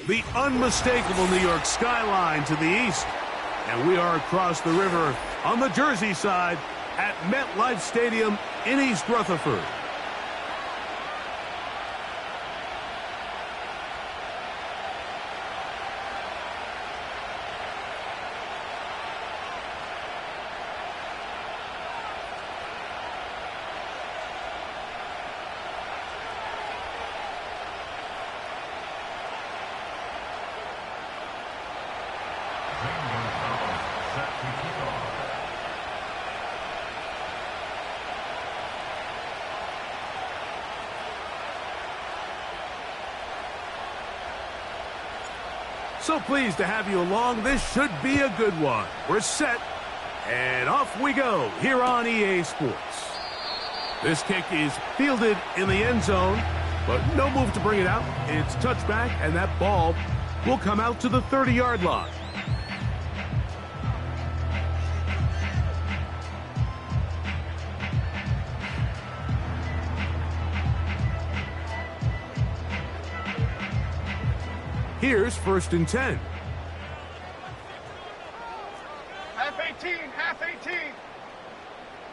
The unmistakable New York skyline to the east. And we are across the river on the Jersey side at MetLife Stadium in East Rutherford. So pleased to have you along. This should be a good one. We're set, and off we go here on EA Sports. This kick is fielded in the end zone, but no move to bring it out. It's touchback, and that ball will come out to the 30-yard line. Here's 1st and 10. Half 18, half 18.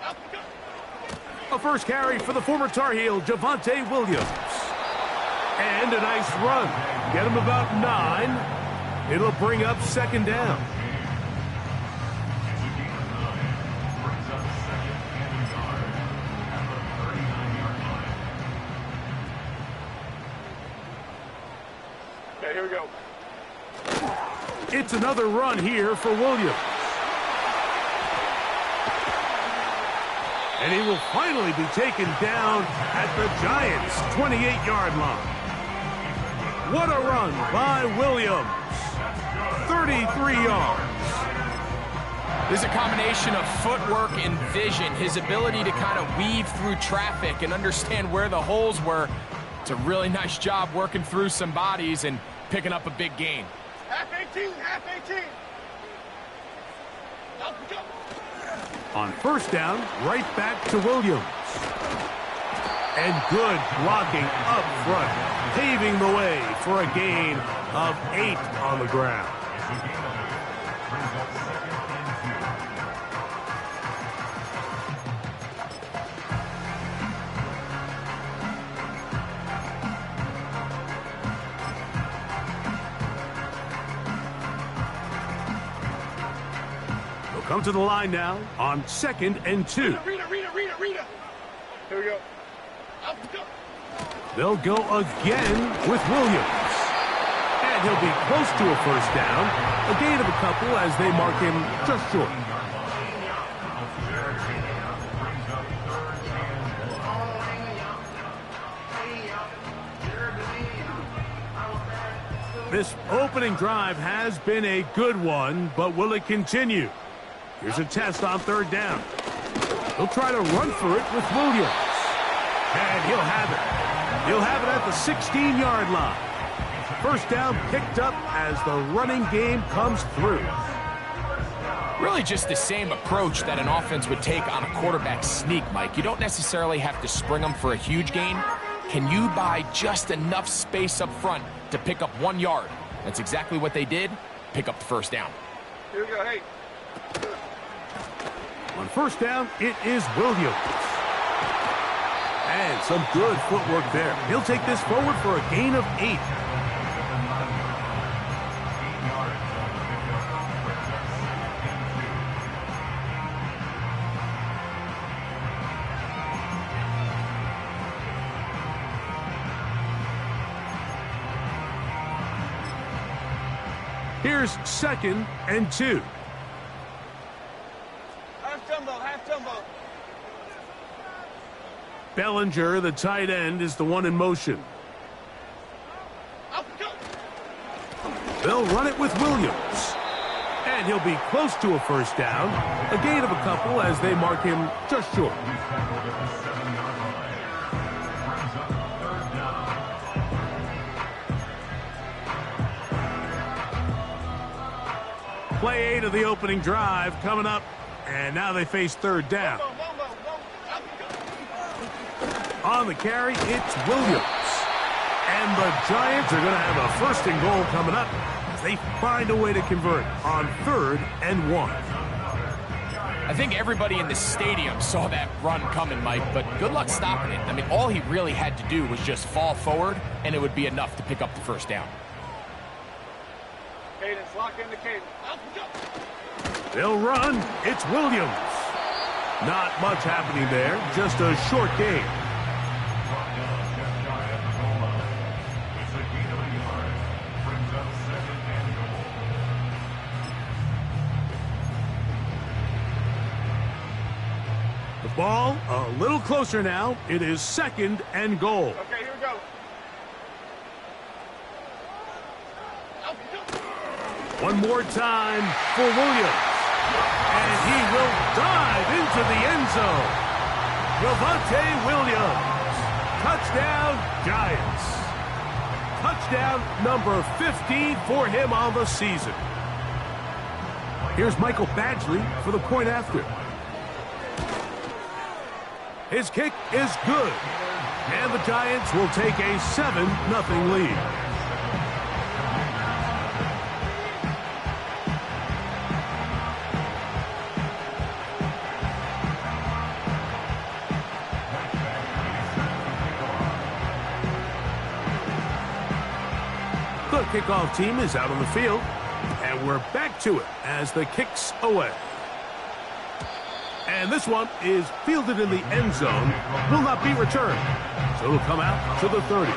Up we go. A first carry for the former Tar Heel, Javonte Williams. And a nice run. Get him about 9. It'll bring up 2nd down. Okay, here we go. It's another run here for Williams. And he will finally be taken down at the Giants' 28-yard line. What a run by Williams. 33 yards. There's a combination of footwork and vision, his ability to kind of weave through traffic and understand where the holes were. It's a really nice job working through some bodies and picking up a big gain. Half 18, half 18. Up we go. On 1st down, right back to Williams. And good blocking up front, paving the way for a gain of 8 on the ground. They'll come to the line now on 2nd and 2. Rita. Here we go. Up we go. They'll go again with Williams. And he'll be close to a 1st down. A gain of a couple as they mark him just short. This opening drive has been a good one, but will it continue? Here's a test on 3rd down. He'll try to run for it with Williams. And he'll have it. He'll have it at the 16-yard line. 1st down picked up as the running game comes through. Really just the same approach that an offense would take on a quarterback sneak, Mike. You don't necessarily have to spring them for a huge gain. Can you buy just enough space up front to pick up 1 yard? That's exactly what they did. Pick up the 1st down. Here we go, hey. On 1st down, it is Williams. And some good footwork there. He'll take this forward for a gain of 8. Here's 2nd and 2. Half jumbo. Bellinger, the tight end, is the one in motion. Up we go. They'll run it with Williams. And he'll be close to a first down. A gain of a couple as they mark him just short. Play 8 of the opening drive coming up. And now they face third down. On the carry, it's Williams. And the Giants are going to have a first and goal coming up as they find a way to convert on 3rd and 1. I think everybody in the stadium saw that run coming, Mike, but good luck stopping it. I mean, all he really had to do was just fall forward, and it would be enough to pick up the first down. Cadence, lock in the cadence. They'll run. It's Williams. Not much happening there, just a short gain. The ball a little closer now. It is 2nd and goal. Okay, here we go. One more time for Williams. And he will dive into the end zone. Javonte Williams. Touchdown, Giants. Touchdown number 15 for him on the season. Here's Michael Badgley for the point after. His kick is good. And the Giants will take a 7-0 lead. The kickoff team is out on the field, and we're back to it as the kick's away. And this one is fielded in the end zone, will not be returned, so it'll come out to the 30.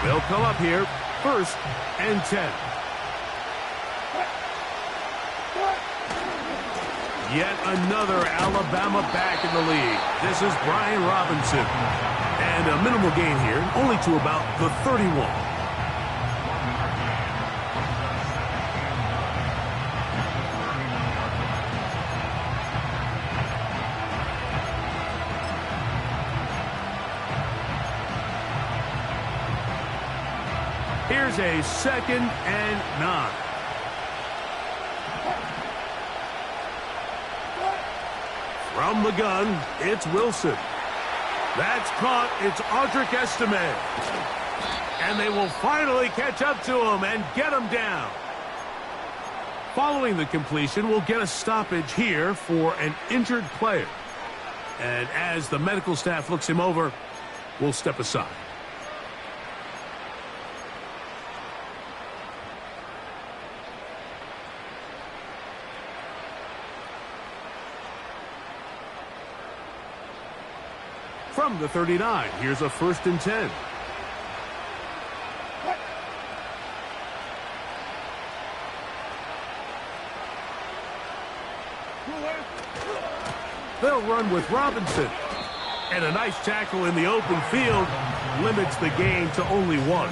They'll come up here, 1st and 10. Yet another Alabama back in the league. This is Brian Robinson. And a minimal gain here, only to about the 31. Here's a 2nd and 9. From the gun, it's Wilson. That's caught. It's Audric Estime. And they will finally catch up to him and get him down. Following the completion, we'll get a stoppage here for an injured player. And as the medical staff looks him over, we'll step aside. From the 39, here's a 1st and 10. They'll run with Robinson. And a nice tackle in the open field limits the gain to only 1.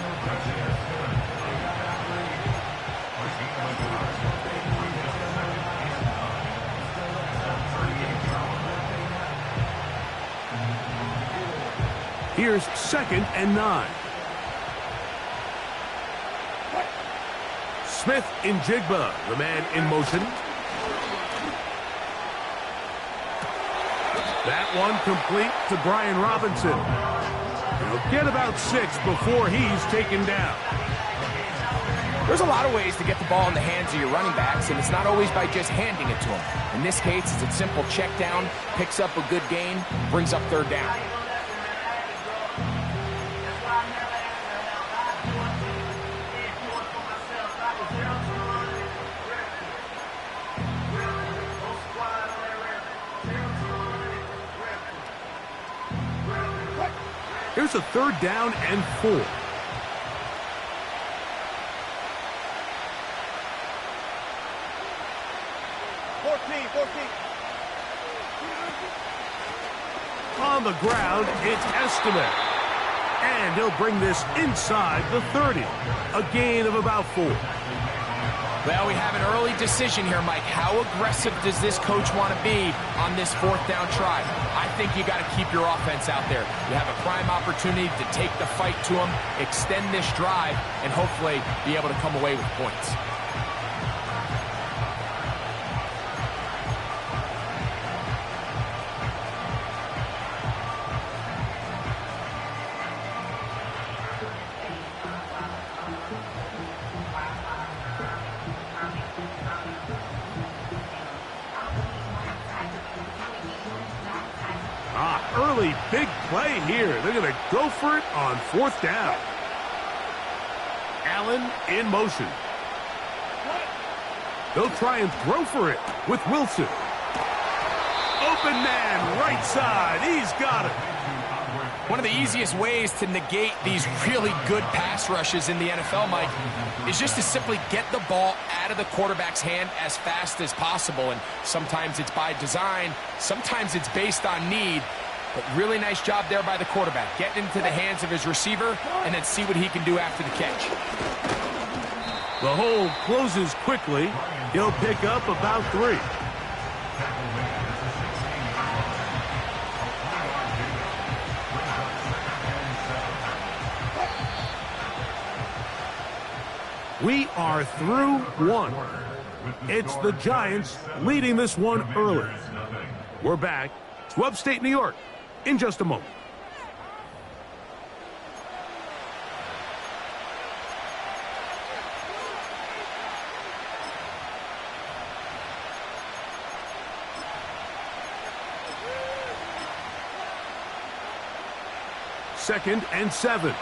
Here's 2nd and 9. Smith in Jigba, the man in motion. That one complete to Brian Robinson. He'll get about 6 before he's taken down. There's a lot of ways to get the ball in the hands of your running backs, and it's not always by just handing it to them. In this case, it's a simple check down, picks up a good gain, brings up 3rd down. Here's a 3rd down and 4. On On the ground, it's Estime. And he'll bring this inside the 30. A gain of about 4. Well, we have an early decision here, Mike. How aggressive does this coach want to be on this 4th down try? I think you got to keep your offense out there. You have a prime opportunity to take the fight to them, extend this drive, and hopefully be able to come away with points. Early big play here. They're going to go for it on 4th down. Allen in motion. They'll try and throw for it with Wilson. Open man, right side. He's got it. One of the easiest ways to negate these really good pass rushes in the NFL, Mike, is just to simply get the ball out of the quarterback's hand as fast as possible. And sometimes it's by design, sometimes it's based on need. But really nice job there by the quarterback. Get into the hands of his receiver and then see what he can do after the catch. The hole closes quickly. He'll pick up about 3. We are through 1. It's the Giants leading this one early. We're back to upstate New York in just a moment. Second and 7.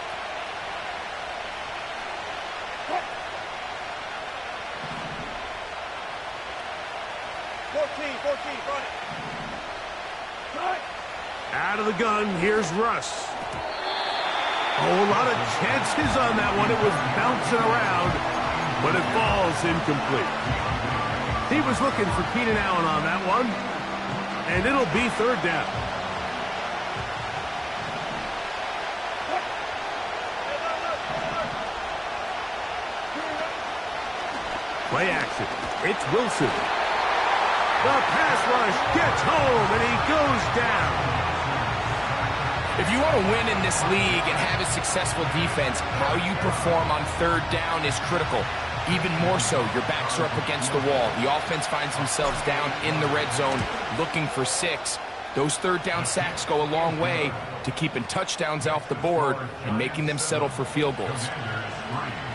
Out of the gun, here's Russ. Oh, a lot of chances on that one. It was bouncing around, but it falls incomplete. He was looking for Keenan Allen on that one, and it'll be 3rd down. Play action. It's Wilson. The pass rush gets home, and he goes down. If you want to win in this league and have a successful defense, how you perform on 3rd down is critical. Even more so, your backs are up against the wall. The offense finds themselves down in the red zone looking for 6. Those 3rd down sacks go a long way to keeping touchdowns off the board and making them settle for field goals.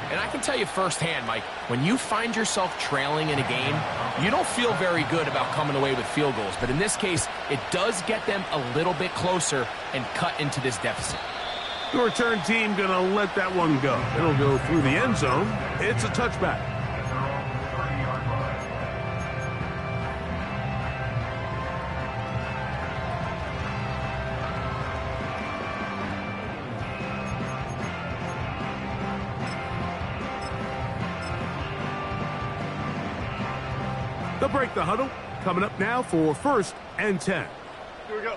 And I can tell you firsthand, Mike, when you find yourself trailing in a game, you don't feel very good about coming away with field goals. But in this case, it does get them a little bit closer and cut into this deficit. The return team going to let that one go. It'll go through the end zone. It's a touchback. They'll break the huddle. Coming up now for 1st and 10. Here we go.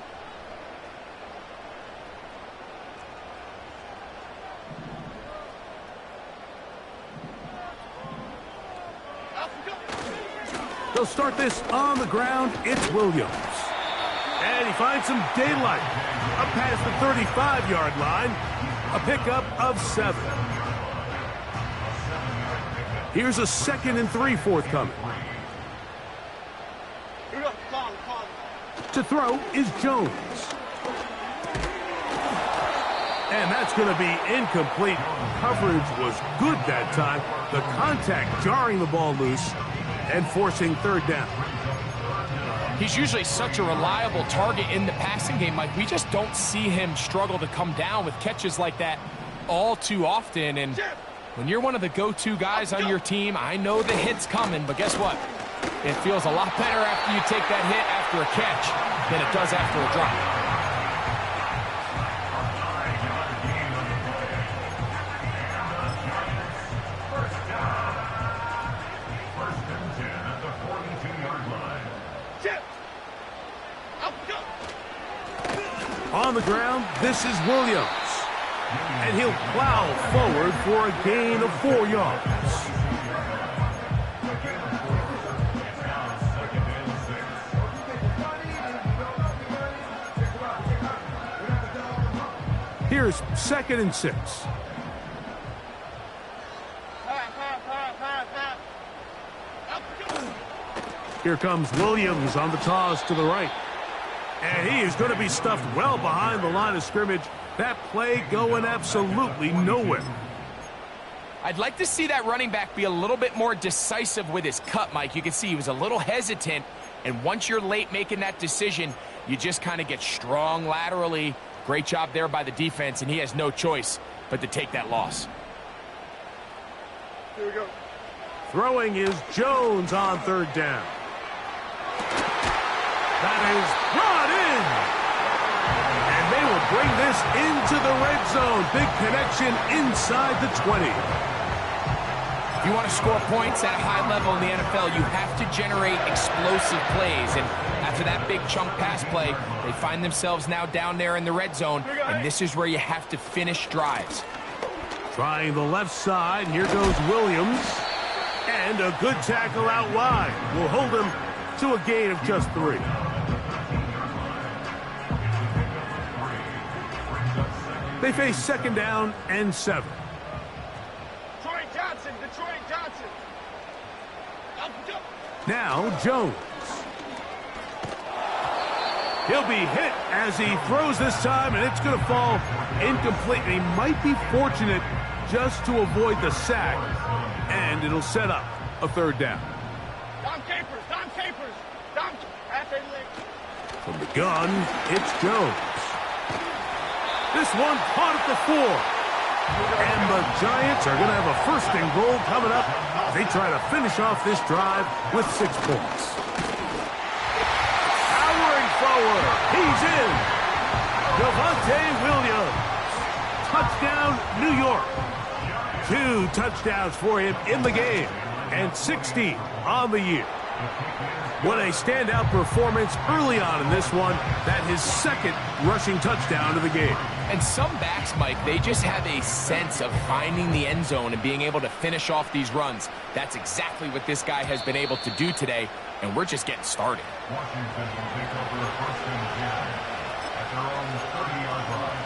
They'll start this on the ground. It's Williams. And he finds some daylight. Up past the 35-yard line. A pickup of 7. Here's a 2nd and 3 forthcoming. Here we go. Come on. To throw is Jones. And that's going to be incomplete. Coverage was good that time. The contact jarring the ball loose and forcing 3rd down. He's usually such a reliable target in the passing game, Mike. We just don't see him struggle to come down with catches like that all too often. And when you're one of the go-to guys on your team, I know the hit's coming, but guess what? It feels a lot better after you take that hit after a catch than it does after a drop. on the ground, this is Williams. And he'll plow forward for a gain of 4 yards. Here's 2nd and 6. Here comes Williams on the toss to the right. And he is going to be stuffed well behind the line of scrimmage. That play going absolutely nowhere. I'd like to see that running back be a little bit more decisive with his cut, Mike. You can see he was a little hesitant, and once you're late making that decision, you just kind of get strong laterally. Great job there by the defense, and he has no choice but to take that loss. Here we go. Throwing is Jones on 3rd down. That is brought in. And they will bring this into the red zone. Big connection inside the 20. If you want to score points at a high level in the NFL, you have to generate explosive plays. And after that big chunk pass play, they find themselves now down there in the red zone. And this is where you have to finish drives. Trying the left side. Here goes Williams. And a good tackle out wide will hold him to a gain of just 3. They face 2nd down and 7. Detroit Johnson. Now Jones. He'll be hit as he throws this time, and it's going to fall incomplete. And he might be fortunate just to avoid the sack, and it'll set up a 3rd down. Dom Capers. From the gun, it's Jones. This one caught at the 4. And the Giants are going to have a 1st and goal coming up. They try to finish off this drive with 6 points. Powering forward. He's in. Javonte Williams. Touchdown, New York. 2 touchdowns for him in the game. And 16 on the year. What a standout performance early on in this one. That his 2nd rushing touchdown of the game. And some backs, Mike, they just have a sense of finding the end zone and being able to finish off these runs. That's exactly what this guy has been able to do today, and we're just getting started. Washington will take over 1st and 10 at their own 30-yard line.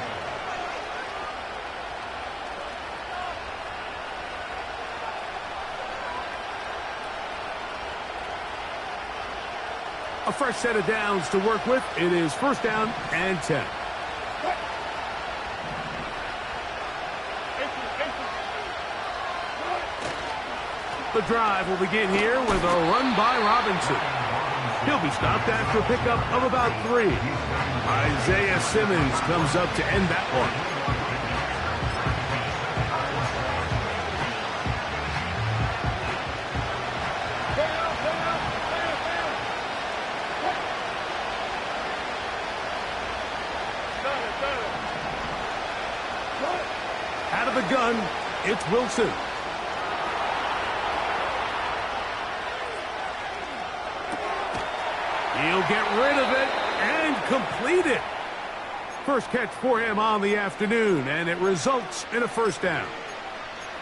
A fresh set of downs to work with. It is 1st down and 10. The drive will begin here with a run by Robinson. He'll be stopped after a pickup of about 3. Isaiah Simmons comes up to end that one. Out of the gun, it's Wilson. He'll get rid of it and complete it. First catch for him on the afternoon, and it results in a 1st down.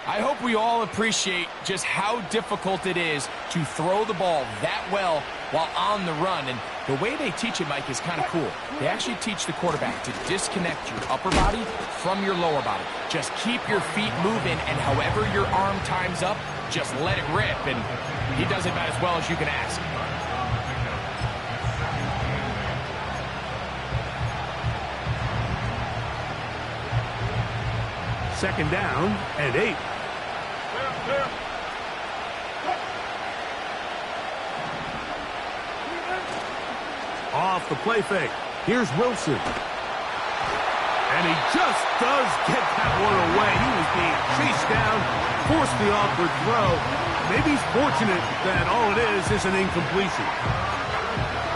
I hope we all appreciate just how difficult it is to throw the ball that well while on the run. And the way they teach it, Mike, is kind of cool. They actually teach the quarterback to disconnect your upper body from your lower body. Just keep your feet moving, and however your arm times up, just let it rip. And he does it about as well as you can ask. Second down and 8. Off the play fake. Here's Wilson. And he just does get that one away. He was being chased down, forced the awkward throw. Maybe he's fortunate that all it is an incompletion.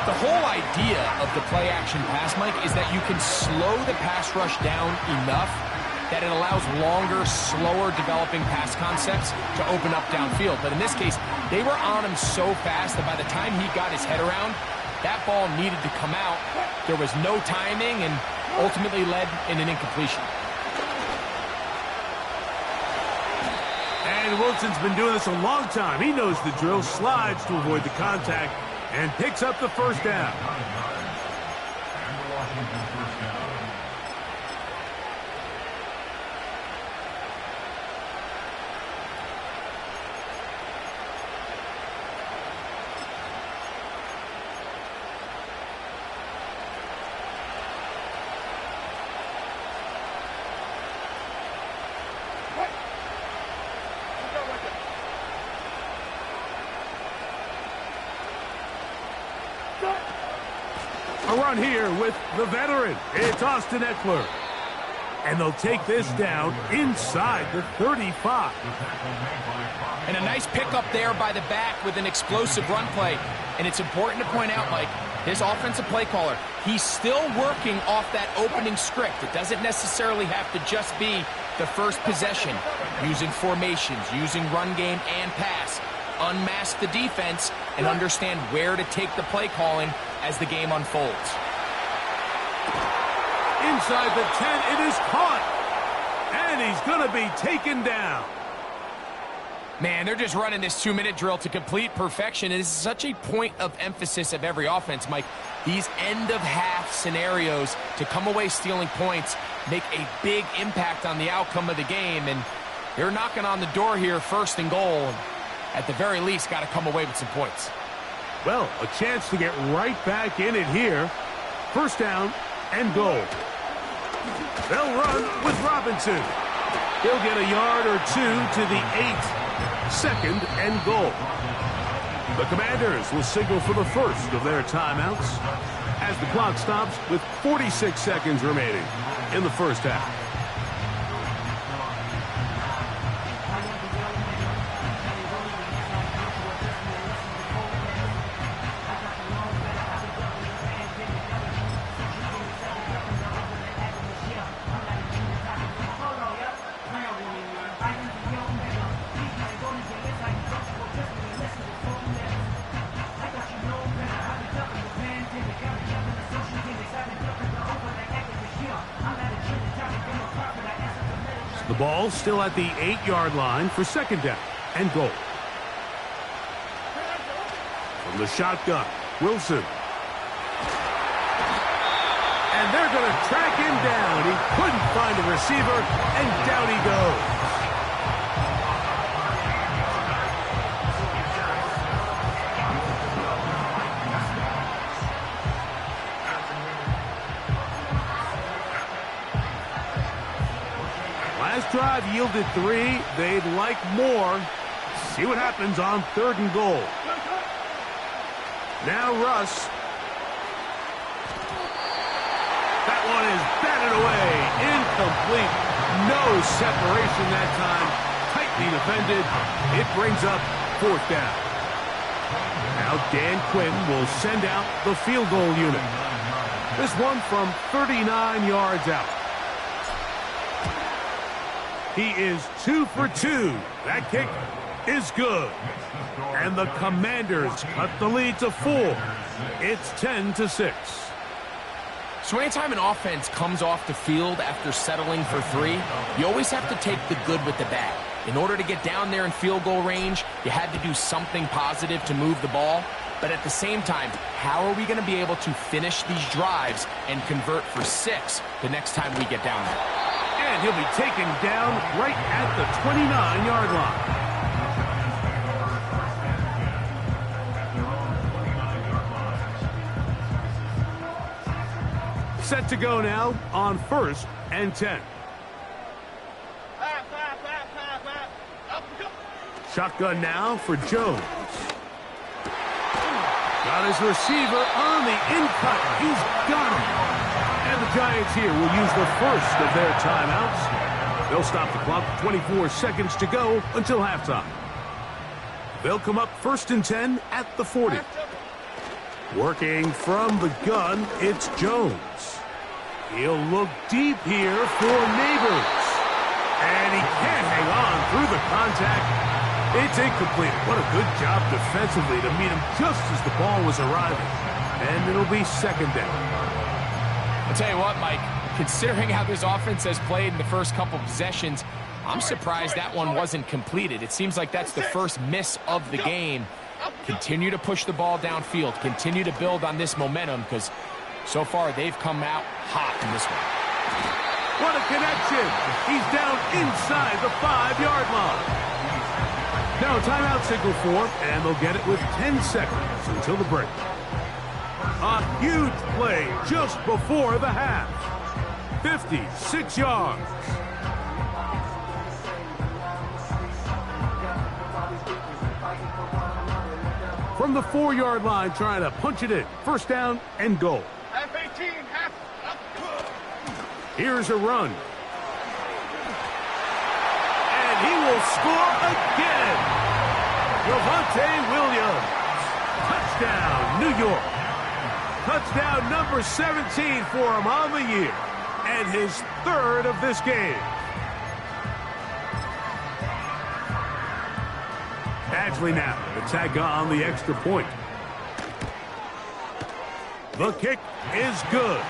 The whole idea of the play-action pass, Mike, is that you can slow the pass rush down enough that it allows longer, slower developing pass concepts to open up downfield. But in this case, they were on him so fast that by the time he got his head around, that ball needed to come out. There was no timing, and ultimately led in an incompletion. And Wilson's been doing this a long time. He knows the drill, slides to avoid the contact, and picks up the first down. And the Washington first down. A run here with the veteran. It's Austin Eckler. And they'll take this down inside the 35. And a nice pickup there by the back with an explosive run play. And it's important to point out, Mike, his offensive play caller, he's still working off that opening script. It doesn't necessarily have to just be the first possession. Using formations, using run game and pass. Unmask the defense and understand where to take the play calling as the game unfolds. Inside the 10, it is caught. And he's going to be taken down. Man, they're just running this 2-minute drill to complete perfection. And this is such a point of emphasis of every offense, Mike. These end-of-half scenarios to come away stealing points make a big impact on the outcome of the game. And they're knocking on the door here, first and goal. At the very least, got to come away with some points. Well, a chance to get right back in it here. First down and goal. They'll run with Robinson. He'll get a yard or two to the 8. Second and goal. The Commanders will signal for the first of their timeouts as the clock stops with 46 seconds remaining in the first half. The ball still at the 8-yard line for second down and goal. From the shotgun, Wilson. And they're going to track him down. He couldn't find a receiver, and down he goes. Last drive yielded 3. They'd like more. See what happens on third and goal. Now Russ. That one is batted away. Incomplete. No separation that time. Tightly defended. It brings up fourth down. Now Dan Quinn will send out the field goal unit. This one from 39 yards out. He is 2 for 2. That kick is good. And the Commanders cut the lead to 4. It's 10-6. So anytime an offense comes off the field after settling for 3, you always have to take the good with the bad. In order to get down there in field goal range, you had to do something positive to move the ball. But at the same time, how are we going to be able to finish these drives and convert for 6 the next time we get down there? And he'll be taken down right at the 29-yard line. Set to go now on 1st and 10. Shotgun now for Jones. Got his receiver on the in-cut. He's got him. And the Giants here will use the first of their timeouts. They'll stop the clock. 24 seconds to go until halftime. They'll come up 1st and 10 at the 40. Working from the gun, it's Jones. He'll look deep here for Neighbors. And he can't hang on through the contact. It's incomplete. What a good job defensively to meet him just as the ball was arriving. And it'll be second down. I'll tell you what, Mike, considering how this offense has played in the first couple possessions, I'm surprised that one wasn't completed. It seems like that's the first miss of the game. Continue to push the ball downfield. Continue to build on this momentum because so far they've come out hot in this one. What a connection. He's down inside the 5-yard line. Now a timeout signal for, and they'll get it with 10 seconds until the break. A huge play just before the half. 56 yards. From the 4-yard line, trying to punch it in. First down and goal. Half 18, half up. Here's a run. And he will score again. Javonte Williams. Touchdown, New York. Touchdown number 17 for him on the year. And his third of this game. Badgley now to tag on the extra point. The kick is good.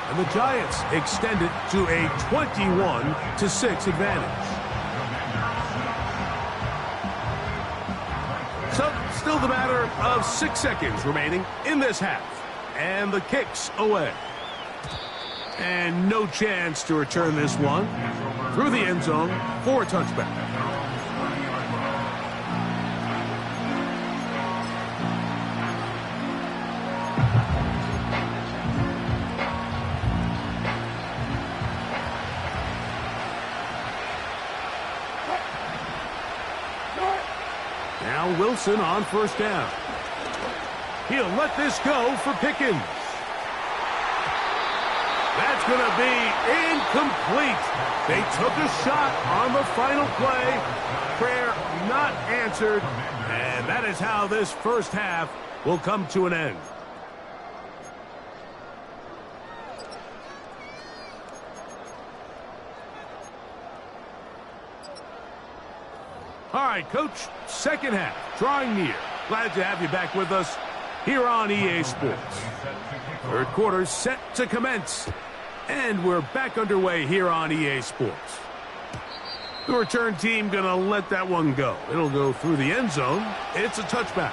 And the Giants extend it to a 21-6 advantage. So, still the matter of 6 seconds remaining in this half. And the kick's away. And no chance to return this one through the end zone for a touchback. Now Wilson on first down. He'll let this go for Pickens. That's going to be incomplete. They took a shot on the final play. Prayer not answered. And that is how this first half will come to an end. All right, Coach, second half, drawing near. Glad to have you back with us here on EA Sports. Third quarter set to commence, and we're back underway here on EA Sports. The return team going to let that one go. It'll go through the end zone. It's a touchback.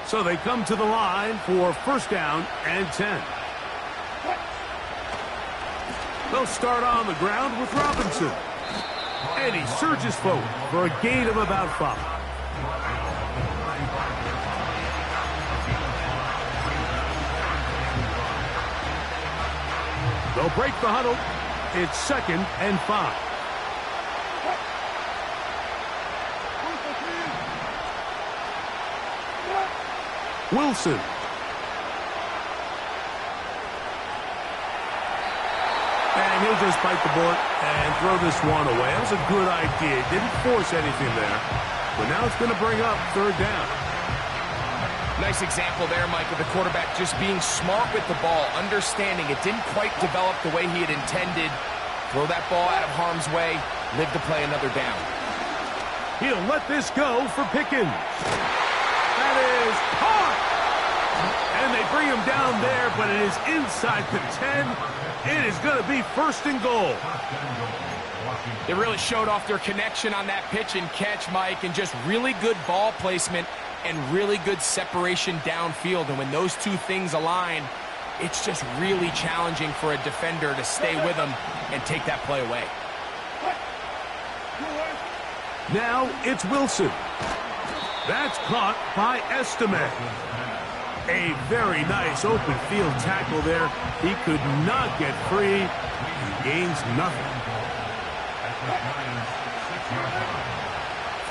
So they come to the line for first down and 10. They'll start on the ground with Robinson. And he surges forward for a gain of about 5. They'll break the huddle. It's second and 5. Wilson. And he'll just bite the bullet and throw this one away. That was a good idea. Didn't force anything there. But now it's going to bring up third down. Nice example there, Mike, of the quarterback just being smart with the ball, understanding it didn't quite develop the way he had intended. Throw that ball out of harm's way, live to play another down. He'll let this go for Pickens. That is caught. And they bring him down there, but it is inside the 10. It is going to be first and goal. They really showed off their connection on that pitch and catch, Mike, and just really good ball placement and really good separation downfield. And when those two things align, it's just really challenging for a defender to stay with them and take that play away. Now it's Wilson. That's caught by Estime. A very nice open field tackle there. He could not get free. He gains nothing.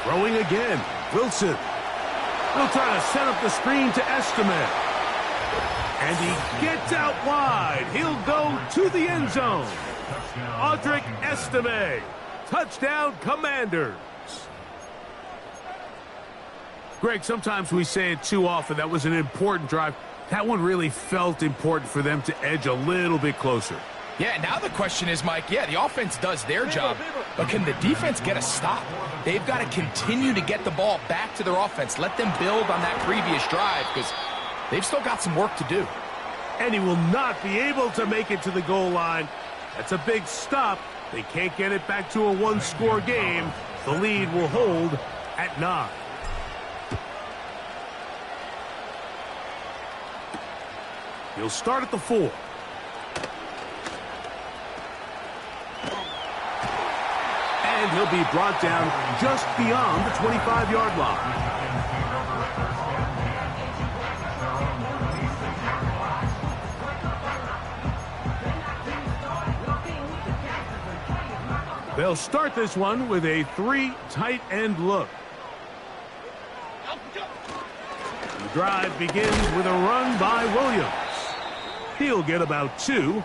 Throwing again. Wilson. He'll try to set up the screen to Estime. And he gets out wide. He'll go to the end zone. Audric Estime. Touchdown, Commanders. Greg, sometimes we say it too often. That was an important drive. That one really felt important for them to edge a little bit closer. Yeah, now the question is, Mike, yeah, the offense does their job, but can the defense get a stop? They've got to continue to get the ball back to their offense. Let them build on that previous drive because they've still got some work to do. And he will not be able to make it to the goal line. That's a big stop. They can't get it back to a one-score game. The lead will hold at 9. He'll start at the 4. And he'll be brought down just beyond the 25-yard line. They'll start this one with a 3 tight end look. The drive begins with a run by Williams. He'll get about 2.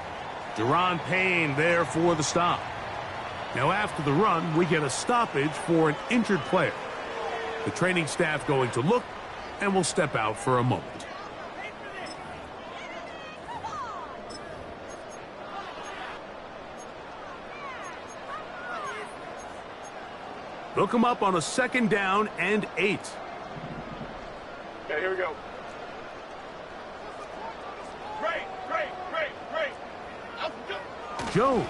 Deron Payne there for the stop. Now after the run, we get a stoppage for an injured player. The training staff going to look and will step out for a moment. They'll come up on a 2nd down and 8. Okay, here we go. Great. Jones.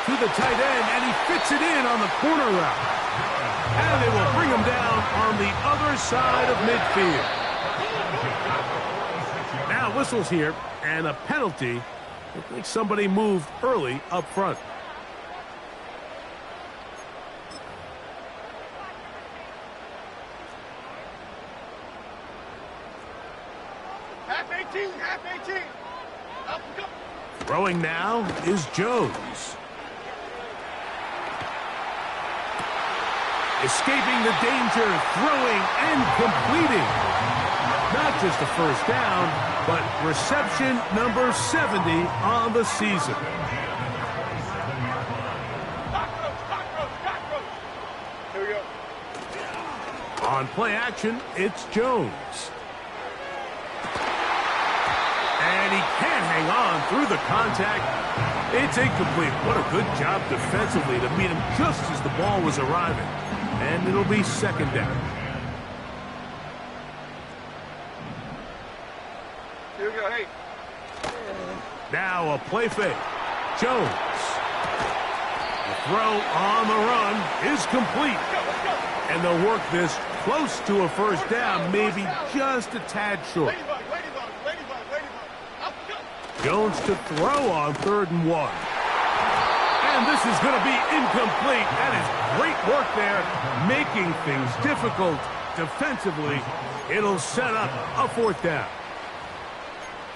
To the tight end, and he fits it in on the corner route. And they will bring him down on the other side of midfield. Now whistles here, and a penalty. Looks like somebody moved early up front. Half 18. Up, go. Throwing now is Jones. Escaping the danger, throwing and completing. Not just a first down, but reception number 70 on the season. Cockroach. Here we go. On play action, it's Jones. And he can't hang on through the contact. It's incomplete. What a good job defensively to meet him just as the ball was arriving. And it'll be 2nd down. Here we go, hey. Now a play fake. Jones. The throw on the run is complete. Let's go. And they'll work this close to a first down, maybe just a tad short. Ladybug. Up, go. Jones to throw on 3rd and 1. And this is going to be incomplete. That is great work there, making things difficult defensively. It'll set up a 4th down.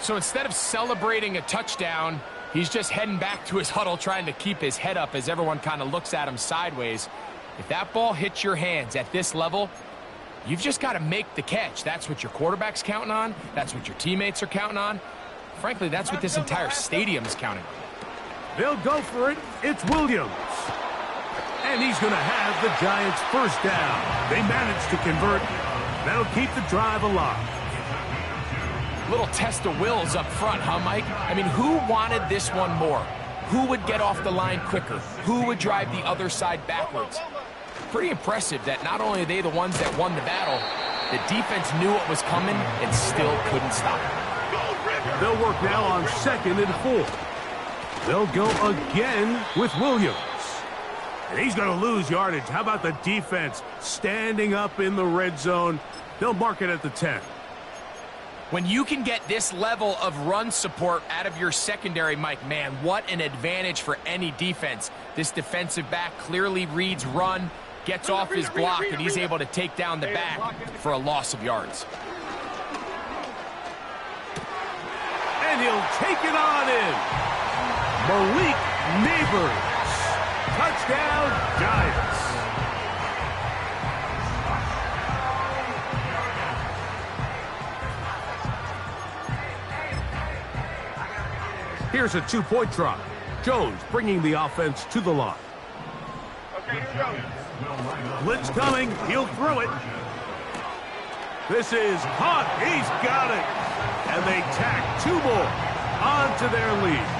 So instead of celebrating a touchdown, he's just heading back to his huddle trying to keep his head up as everyone kind of looks at him sideways. If that ball hits your hands at this level, you've just got to make the catch. That's what your quarterback's counting on. That's what your teammates are counting on. Frankly, that's what this entire stadium is counting on. They'll go for it. It's Williams. And he's going to have the Giants' first down. They managed to convert. That'll keep the drive alive. Little test of wills up front, huh, Mike? I mean, who wanted this one more? Who would get off the line quicker? Who would drive the other side backwards? Pretty impressive that not only are they the ones that won the battle, the defense knew what was coming and still couldn't stop it. They'll work now on 2nd and 4. They'll go again with Williams. And he's going to lose yardage. How about the defense standing up in the red zone? They'll mark it at the 10. When you can get this level of run support out of your secondary, Mike, man, what an advantage for any defense. This defensive back clearly reads run, gets off his block, and he's able to take down the back for a loss of yards. And he'll take it on in. Malik Neighbors. Touchdown, Giants. Here's a 2-point try. Jones bringing the offense to the line. Okay, here we go. Blitz coming. He'll throw it. This is caught. He's got it. And they tack 2 more onto their lead.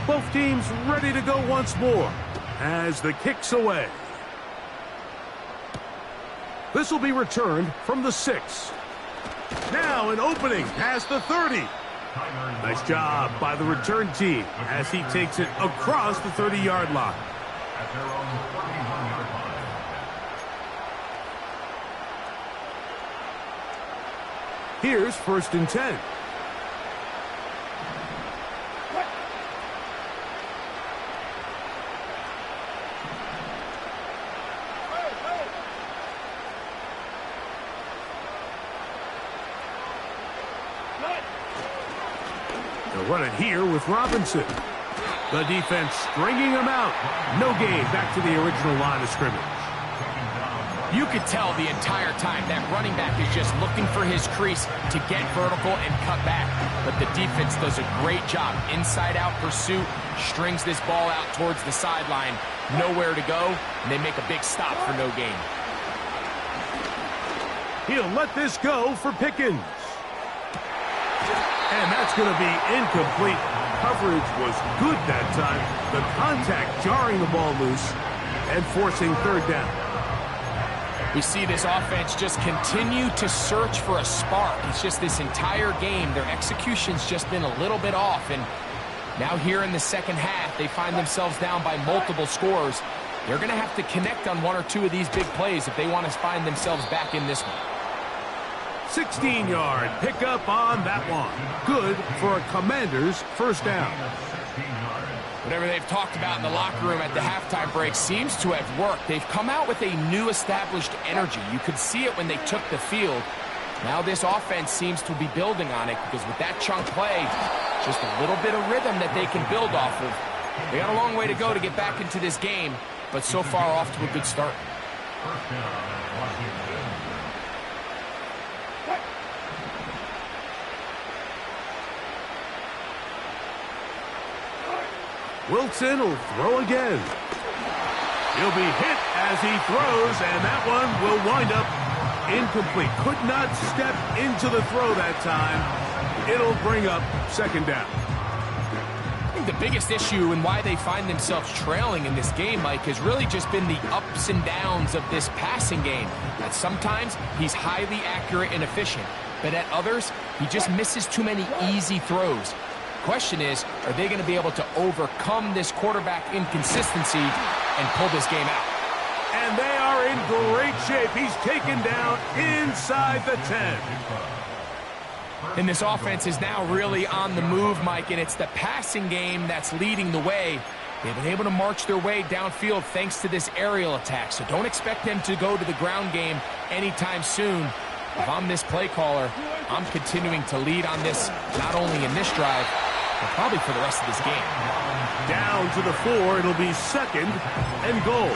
Both teams ready to go once more as the kick's away. This will be returned from the 6. Now an opening past the 30. Nice job by the return team as he takes it across the 30-yard line. At their own 31-yard line. Here's 1st and 10. Run it here with Robinson. The defense stringing him out. No gain back to the original line of scrimmage. You could tell the entire time that running back is just looking for his crease to get vertical and cut back. But the defense does a great job. Inside-out pursuit, strings this ball out towards the sideline. Nowhere to go, and they make a big stop for no gain. He'll let this go for Pickens. And that's going to be incomplete. Coverage was good that time. The contact jarring the ball loose and forcing 3rd down. We see this offense just continue to search for a spark. It's just this entire game, their execution's just been a little bit off. And now here in the second half, they find themselves down by multiple scores. They're going to have to connect on 1 or 2 of these big plays if they want to find themselves back in this one. 16-yard pickup on that one. Good for a Commander's 1st down. Whatever they've talked about in the locker room at the halftime break seems to have worked. They've come out with a new established energy. You could see it when they took the field. Now this offense seems to be building on it because with that chunk play, just a little bit of rhythm that they can build off of. They got a long way to go to get back into this game, but so far off to a good start. 1st down, Washington. Wilson will throw again. He'll be hit as he throws, and that one will wind up incomplete. Could not step into the throw that time. It'll bring up 2nd down. I think the biggest issue and why they find themselves trailing in this game, Mike, has really just been the ups and downs of this passing game. That sometimes he's highly accurate and efficient, but at others, he just misses too many easy throws. Question is, are they going to be able to overcome this quarterback inconsistency and pull this game out? And they are in great shape. He's taken down inside the 10. And this offense is now really on the move, Mike, and it's the passing game that's leading the way. They've been able to march their way downfield thanks to this aerial attack, so don't expect them to go to the ground game anytime soon. If I'm this play caller, I'm continuing to lead on this, not only in this drive, but probably for the rest of this game. Down to the 4, it'll be 2nd and goal.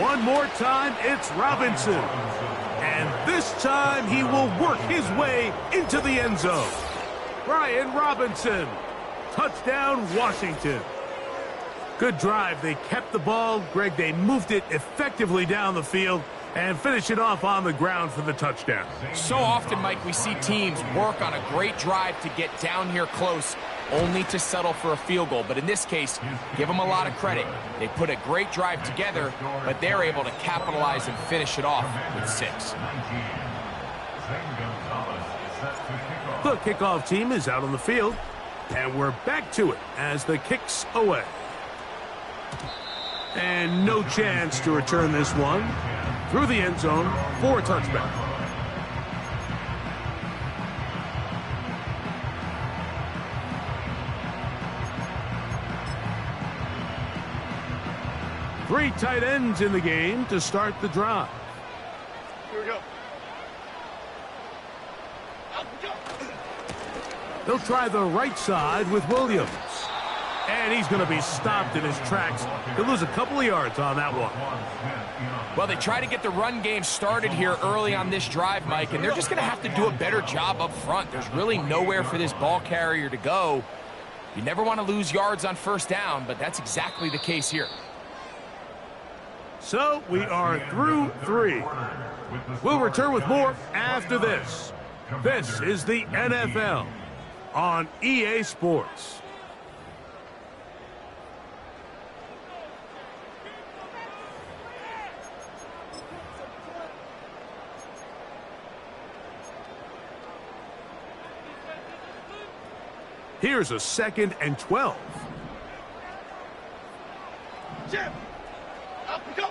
One more time, it's Robinson. And this time he will work his way into the end zone. Brian Robinson. Touchdown, Washington. Good drive. They kept the ball. Greg, they moved it effectively down the field and finish it off on the ground for the touchdown. So often, Mike, we see teams work on a great drive to get down here close, only to settle for a field goal. But in this case, give them a lot of credit. They put a great drive together, but they're able to capitalize and finish it off with 6. The kickoff team is out on the field, and we're back to it as the kick's away. And no chance to return this one through the end zone for a touchback. Three tight ends in the game to start the drive. Here we go. They'll try the right side with Williams. And he's going to be stopped in his tracks. He'll lose a couple of yards on that one. Well, they try to get the run game started here early on this drive, Mike, and they're just going to have to do a better job up front. There's really nowhere for this ball carrier to go. You never want to lose yards on first down, but that's exactly the case here. So we are through 3. We'll return with more after this. This is the NFL on EA Sports. Here's a 2nd and 12. Jim. Up we go.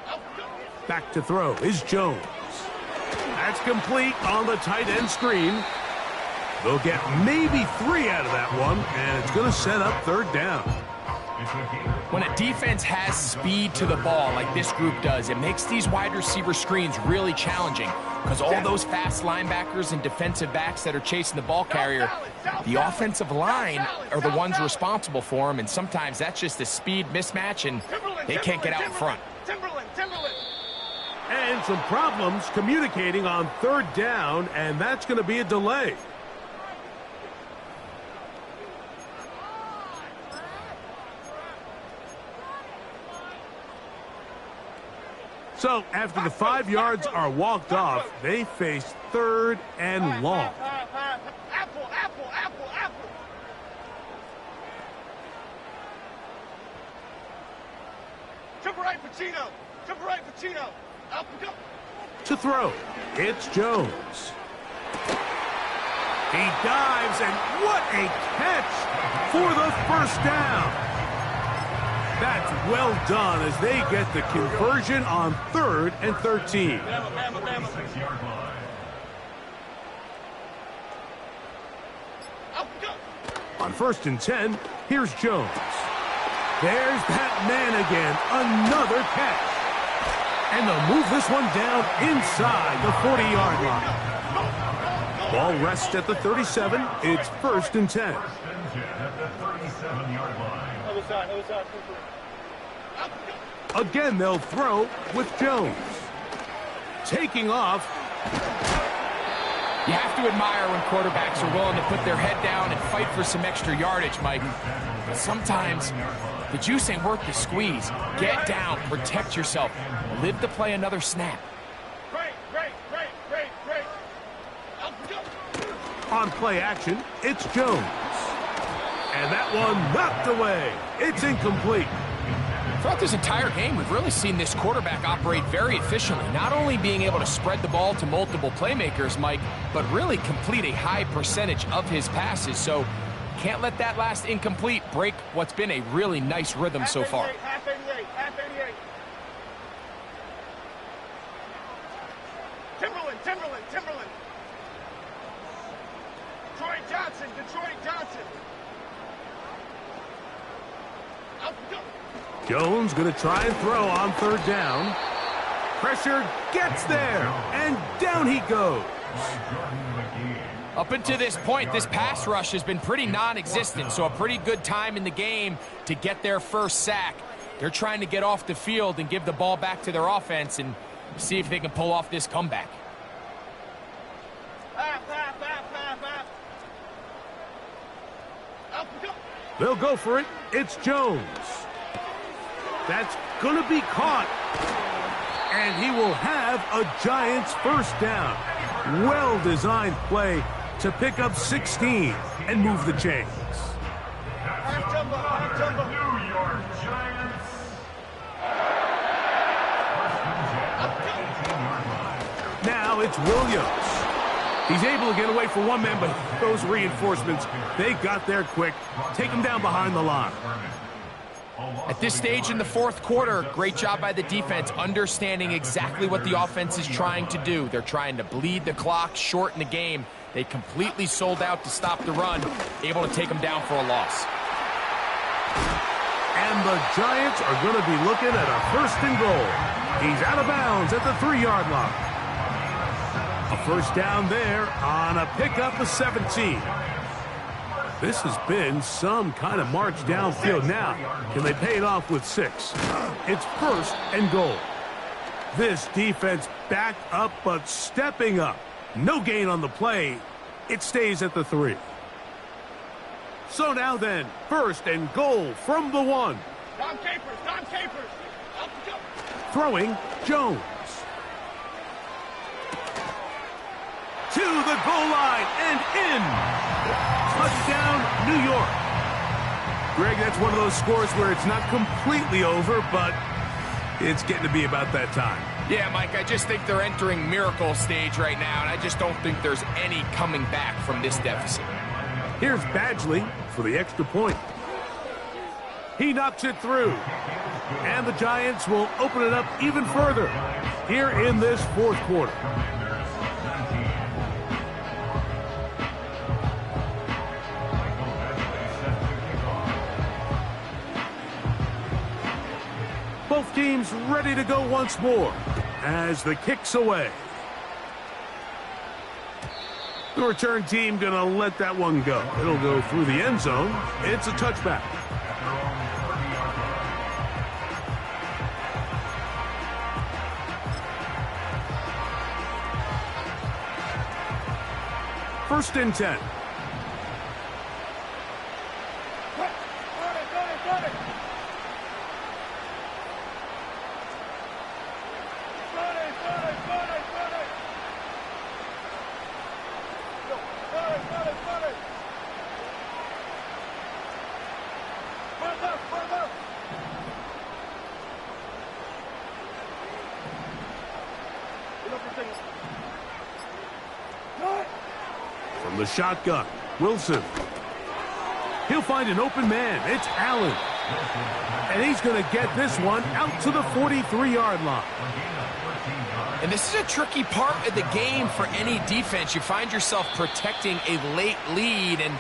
Up we go. Back to throw is Jones. That's complete on the tight end screen. They'll get maybe 3 out of that one, and it's going to set up 3rd down. When a defense has speed to the ball like this group does, it makes these wide receiver screens really challenging because all those fast linebackers and defensive backs that are chasing the ball carrier, the offensive line are the ones responsible for them, and sometimes that's just a speed mismatch, and they can't get out in front. Timberland. And some problems communicating on 3rd down, and that's going to be a delay. So after the 5 yards are walked off, they face 3rd and long. Apple. Triple right, Pacino. Up we go. To throw, it's Jones. He dives, and what a catch for the 1st down. That's well done as they get the conversion on 3rd and 13. On 1st and 10, here's Jones. There's that man again, another catch. And they'll move this one down inside the 40-yard line. Ball rests at the 37. It's 1st and 10. Again, they'll throw with Jones. Taking off. You have to admire when quarterbacks are willing to put their head down and fight for some extra yardage, Mike. But sometimes the juice ain't worth the squeeze. Get down, protect yourself, live to play another snap. Great. On play action, it's Jones. And that one knocked away. It's incomplete. Throughout this entire game, we've really seen this quarterback operate very efficiently, not only being able to spread the ball to multiple playmakers, Mike, but really complete a high percentage of his passes. So can't let that last incomplete break what's been a really nice rhythm so far. Half 88. Timberland. Detroit Johnson. Up we go. Jones going to try and throw on 3rd down. Pressure gets there, and down he goes. Up until this point, this pass rush has been pretty non-existent, so a pretty good time in the game to get their 1st sack. They're trying to get off the field and give the ball back to their offense and see if they can pull off this comeback. Up we go. They'll go for it. It's Jones. That's going to be caught. And he will have a Giants 1st down. Well-designed play to pick up 16 and move the chains. New York Giants. Now it's Williams. He's able to get away for one man, but those reinforcements, they got there quick. Take him down behind the line. At this stage in the 4th quarter, great job by the defense understanding exactly what the offense is trying to do. They're trying to bleed the clock, shorten the game. They completely sold out to stop the run, able to take them down for a loss. And the Giants are going to be looking at a 1st and goal. He's out of bounds at the 3-yard line. A 1st down there on a pickup of 17. This has been some kind of march downfield now. Can they pay it off with 6? It's 1st and goal. This defense backed up but stepping up. No gain on the play. It stays at the 3. So now then, 1st and goal from the 1. Don Capers, Don Capers. Up, go. Throwing, Jones. To the goal line and in. Touchdown, New York. Greg, that's one of those scores where it's not completely over, but it's getting to be about that time. Yeah, Mike, I just think they're entering miracle stage right now, and I just don't think there's any coming back from this deficit. Here's Badgley for the extra point. He knocks it through. And the Giants will open it up even further here in this 4th quarter. Both teams ready to go once more as the kick's away. The return team going to let that one go. It'll go through the end zone. It's a touchback. First and 10. From the shotgun, Wilson. He'll find an open man. It's Allen. And he's going to get this one out to the 43-yard line. And this is a tricky part of the game for any defense. You find yourself protecting a late lead, and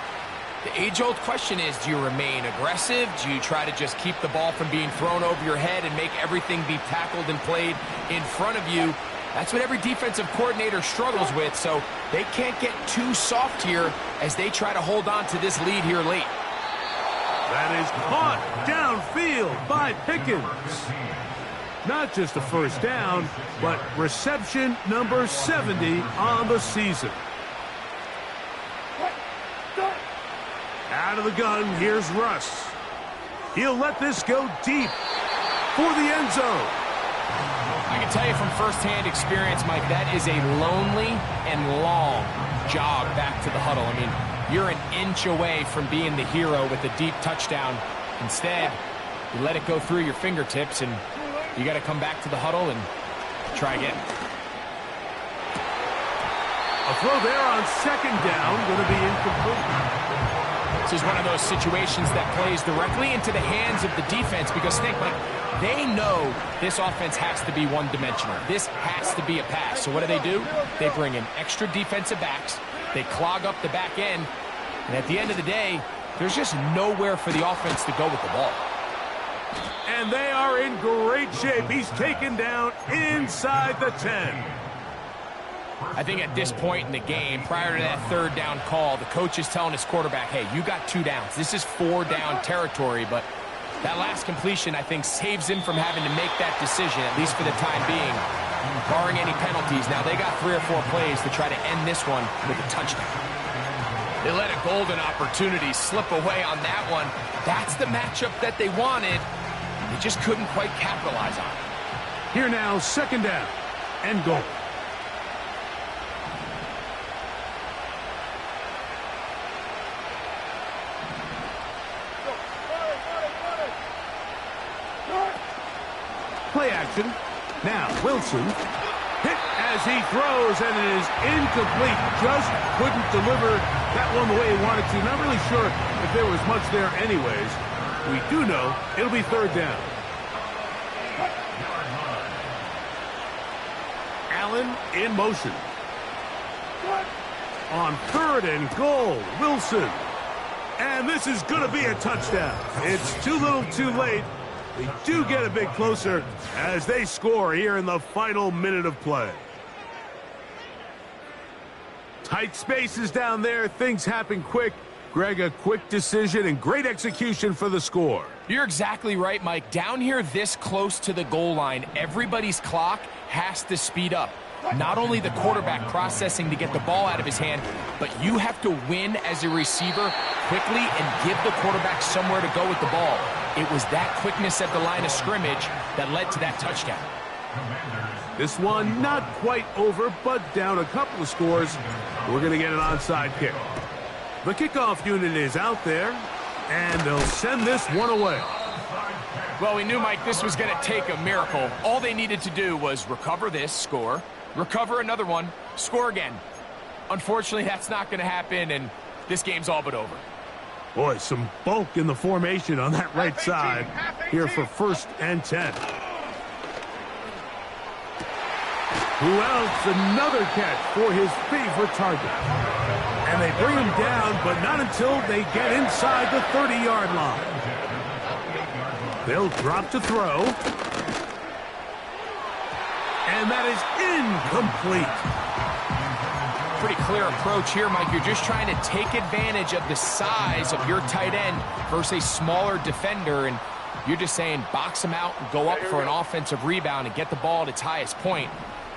the age-old question is, do you remain aggressive? Do you try to just keep the ball from being thrown over your head and make everything be tackled and played in front of you? That's what every defensive coordinator struggles with, so they can't get too soft here as they try to hold on to this lead here late. That is caught downfield by Pickens. Not just a first down, but reception number 70 on the season. Out of the gun, here's Russ. He'll let this go deep for the end zone. I can tell you from firsthand experience, Mike, that is a lonely and long jog back to the huddle. I mean, you're an inch away from being the hero with a deep touchdown. Instead, you let it go through your fingertips, and you got to come back to the huddle and try again. A throw there on second down, going to be incomplete. This is one of those situations that plays directly into the hands of the defense because, think, like, they know this offense has to be one-dimensional. This has to be a pass. So what do? They bring in extra defensive backs. They clog up the back end. And at the end of the day, there's just nowhere for the offense to go with the ball. And they are in great shape. He's taken down inside the 10. I think at this point in the game, prior to that third down call, the coach is telling his quarterback, hey, you got 2 downs. This is 4-down territory, but that last completion, I think, saves him from having to make that decision, at least for the time being, barring any penalties. Now, they got 3 or 4 plays to try to end this one with a touchdown. They let a golden opportunity slip away on that one. That's the matchup that they wanted. They just couldn't quite capitalize on it. Here now, second down and goal. Play action. Now, Wilson. Hit as he throws, and it is incomplete. Just couldn't deliver that one the way he wanted to. Not really sure if there was much there anyways. We do know it'll be third down. Allen in motion. On third and goal, Wilson. And this is going to be a touchdown. It's too little too late. They do get a bit closer as they score here in the final minute of play. Tight spaces down there. Things happen quick. Greg, a quick decision and great execution for the score. You're exactly right, Mike. Down here this close to the goal line, everybody's clock has to speed up. Not only the quarterback processing to get the ball out of his hand, but you have to win as a receiver quickly and give the quarterback somewhere to go with the ball. It was that quickness at the line of scrimmage that led to that touchdown. This one not quite over, but down a couple of scores. We're going to get an onside kick. The kickoff unit is out there, and they'll send this one away. Well, we knew, Mike, this was going to take a miracle. All they needed to do was recover this, score, recover another one, score again. Unfortunately, that's not going to happen, and this game's all but over. Boy, some bulk in the formation on that right side here for 1st and 10. Who else? Another catch for his favorite target. And they bring him down, but not until they get inside the 30-yard line. They'll drop to throw. And that is incomplete. Pretty clear approach here, Mike. You're just trying to take advantage of the size of your tight end versus a smaller defender, and you're just saying box him out and go up for an offensive rebound and get the ball at its highest point.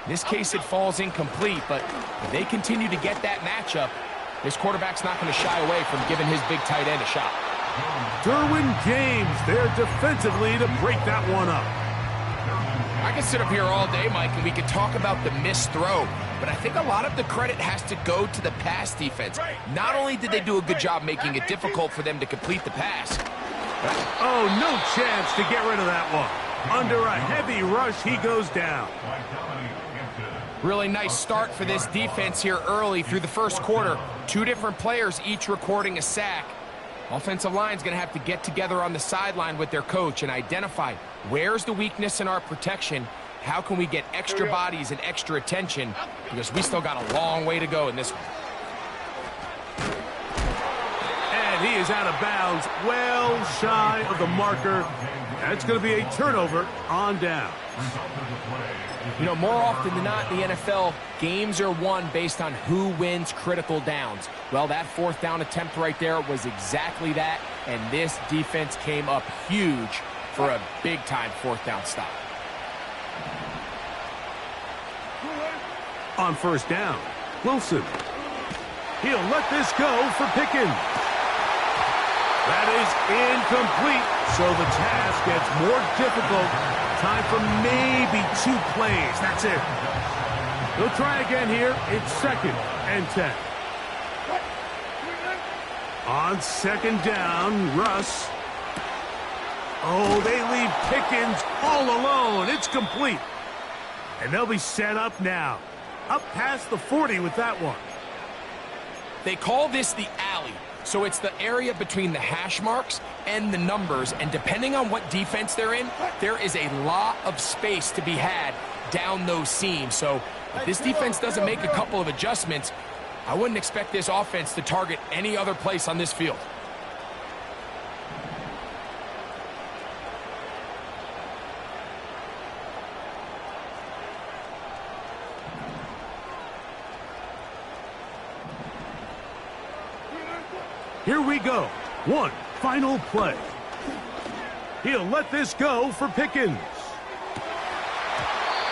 In this case, it falls incomplete, but if they continue to get that matchup, this quarterback's not going to shy away from giving his big tight end a shot. Derwin James there defensively to break that one up. I can sit up here all day, Mike, and we could talk about the missed throw, but I think a lot of the credit has to go to the pass defense. Not only did they do a good job making it difficult for them to complete the pass. Oh, no chance to get rid of that one. Under a heavy rush, he goes down. Really nice start for this defense here early through the first quarter. 2 different players each recording a sack. Offensive line's going to have to get together on the sideline with their coach and identify where's the weakness in our protection, how can we get extra bodies and extra attention, because we still got a long way to go in this one. And he is out of bounds, well shy of the marker. That's going to be a turnover on down. You know, more often than not in the NFL, games are won based on who wins critical downs. Well, that 4th down attempt right there was exactly that, and this defense came up huge for a big-time 4th down stop. On 1st down, Wilson. He'll let this go for Pickens. That is incomplete, so the task gets more difficult. Time for maybe 2 plays. That's it. They'll try again here. It's 2nd and 10. On 2nd down, Russ. Oh, they leave Pickens all alone. It's complete. And they'll be set up now. Up past the 40 with that one. They call this the alley. So it's the area between the hash marks and the numbers, and depending on what defense they're in, there is a lot of space to be had down those seams. So if this defense doesn't make a couple of adjustments, I wouldn't expect this offense to target any other place on this field. Here we go. One final play. He'll let this go for Pickens.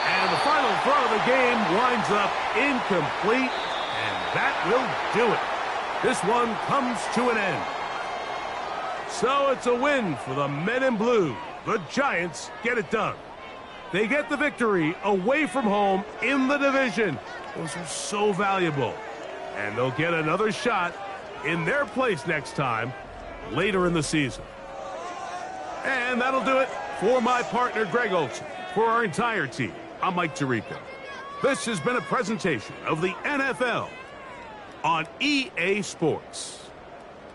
And the final throw of the game winds up incomplete, and that will do it. This one comes to an end. So it's a win for the men in blue. The Giants get it done. They get the victory away from home in the division. Those are so valuable. And they'll get another shot in their place next time, later in the season. And that'll do it for my partner, Greg Olsen. For our entire team, I'm Mike Tirico. This has been a presentation of the NFL on EA Sports.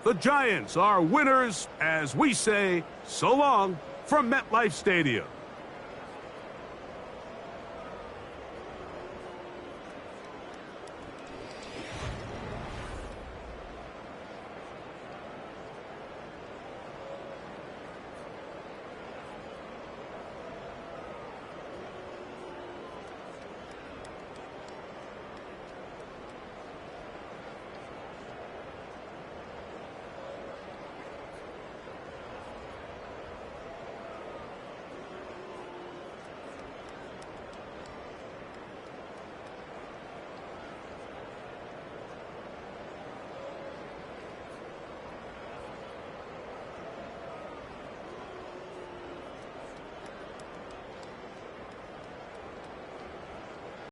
The Giants are winners as we say so long from MetLife Stadium.